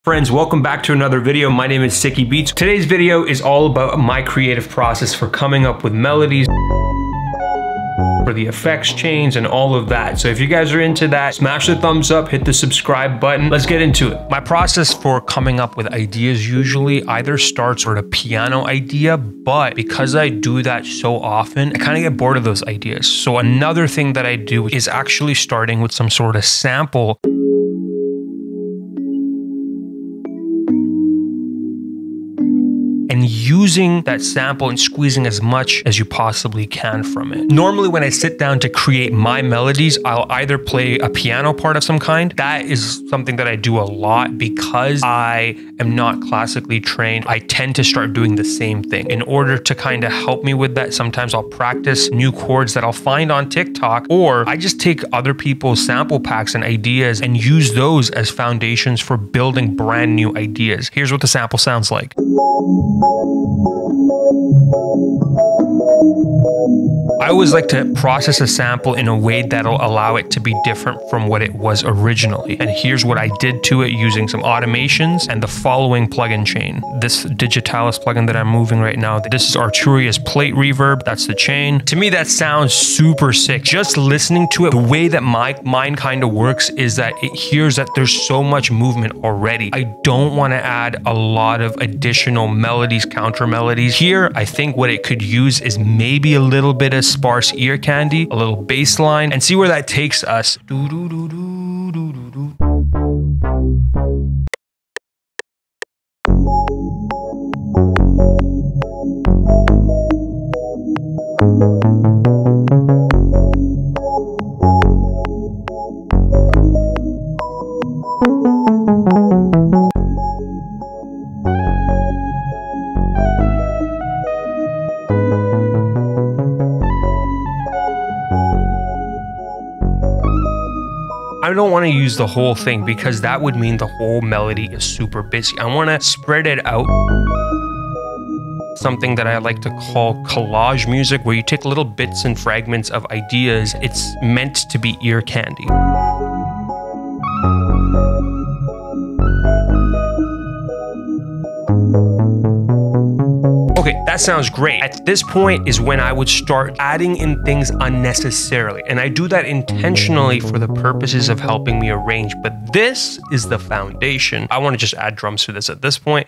Friends, welcome back to another video. My name is Sicky Beats. Today's video is all about my creative process for coming up with melodies, for the effects chains and all of that. So if you guys are into that, smash the thumbs up, hit the subscribe button. Let's get into it. My process for coming up with ideas usually either starts with a piano idea, but because I do that so often, I kind of get bored of those ideas. So another thing that I do is actually starting with some sort of sample and using that sample and squeezing as much as you possibly can from it. Normally when I sit down to create my melodies, I'll either play a piano part of some kind. That is something that I do a lot because I am not classically trained. I tend to start doing the same thing. In order to kind of help me with that, sometimes I'll practice new chords that I'll find on TikTok, or I just take other people's sample packs and ideas and use those as foundations for building brand new ideas. Here's what the sample sounds like. I always like to process a sample in a way that'll allow it to be different from what it was originally. And here's what I did to it using some automations and the following plugin chain. This Digitalis plugin that I'm moving right now, this is Arturia's plate reverb. That's the chain. To me, that sounds super sick. Just listening to it, the way that my mind kind of works is that it hears that there's so much movement already. I don't want to add a lot of additional melodies, counter melodies. Here, I think what it could use is maybe a little bit of sparse ear candy, a little bass line, and see where that takes us. I don't want to use the whole thing because that would mean the whole melody is super busy. I want to spread it out. Something that I like to call collage music, where you take little bits and fragments of ideas. It's meant to be ear candy. Okay, that sounds great. At this point is when I would start adding in things unnecessarily. And I do that intentionally for the purposes of helping me arrange. But this is the foundation. I want to just add drums to this at this point.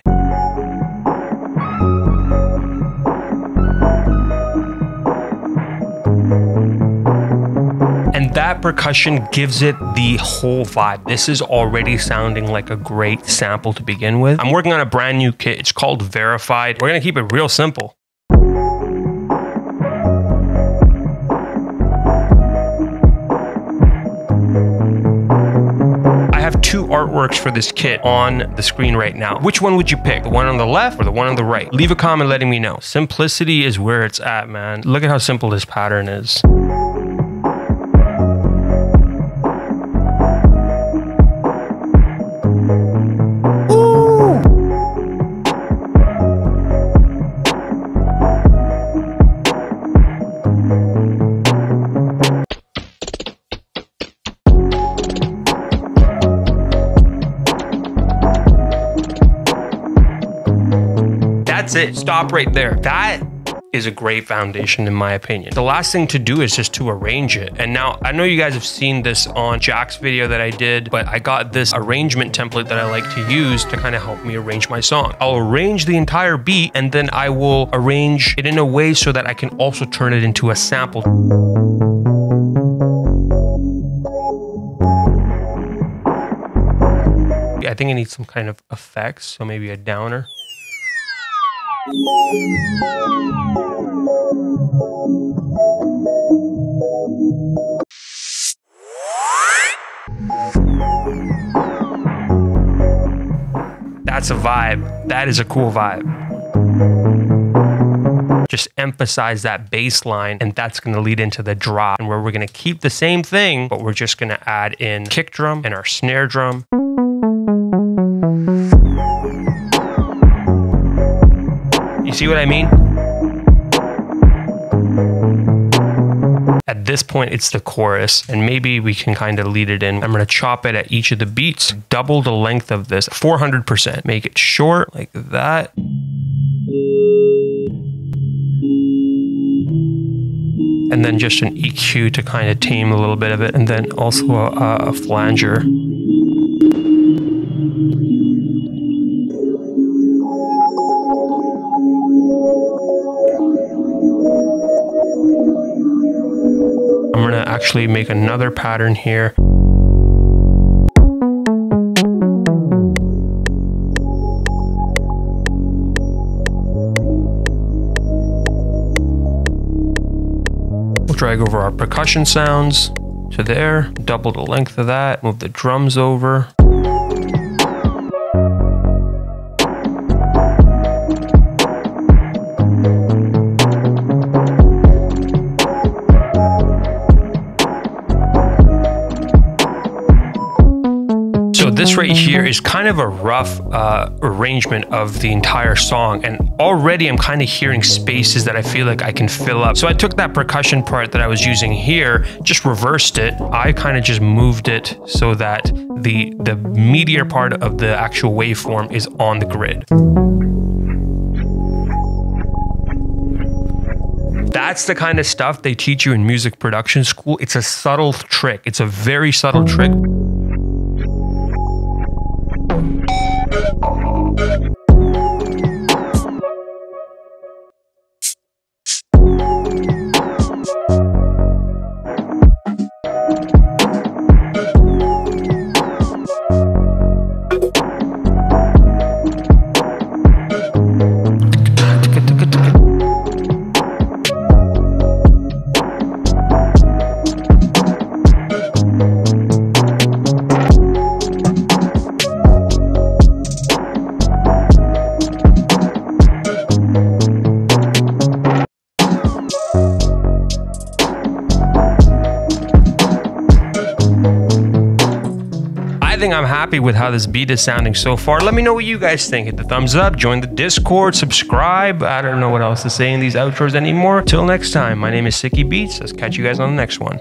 And that percussion gives it the whole vibe. This is already sounding like a great sample to begin with. I'm working on a brand new kit. It's called Verified. We're gonna keep it real simple. I have two artworks for this kit on the screen right now. Which one would you pick? The one on the left or the one on the right? Leave a comment letting me know. Simplicity is where it's at, man. Look at how simple this pattern is. That's it. Stop right there. That is a great foundation in my opinion. The last thing to do is just to arrange it. And now I know you guys have seen this on Jack's video that I did, but I got this arrangement template that I like to use to kind of help me arrange my song. I'll arrange the entire beat and then I will arrange it in a way so that I can also turn it into a sample. I think I need some kind of effects, so maybe a downer. That's a vibe. That is a cool vibe. Just emphasize that bass line, and that's going to lead into the drop, and where we're going to keep the same thing, but we're just going to add in kick drum and our snare drum. You see what I mean? At At this point, it's the chorus, and maybe we can kind of lead it in. I'm gonna chop it at each of the beats, double the length of this, 400%. Make it short like that. And then just an EQ to kind of tame a little bit of it, and then also a flanger. I'm gonna actually make another pattern here. We'll drag over our percussion sounds to there, double the length of that, move the drums over. So this right here is kind of a rough arrangement of the entire song, and already I'm kind of hearing spaces that I feel like I can fill up. So I took that percussion part that I was using here, just reversed it. I kind of just moved it so that the meatier part of the actual waveform is on the grid. That's the kind of stuff they teach you in music production school. It's a subtle trick. It's a very subtle trick. I'm happy with how this beat is sounding so far. Let me know what you guys think. Hit the thumbs up, join the Discord, subscribe. I don't know what else to say in these outros anymore. Till next time, my name is Sicky Beats. Let's catch you guys on the next one.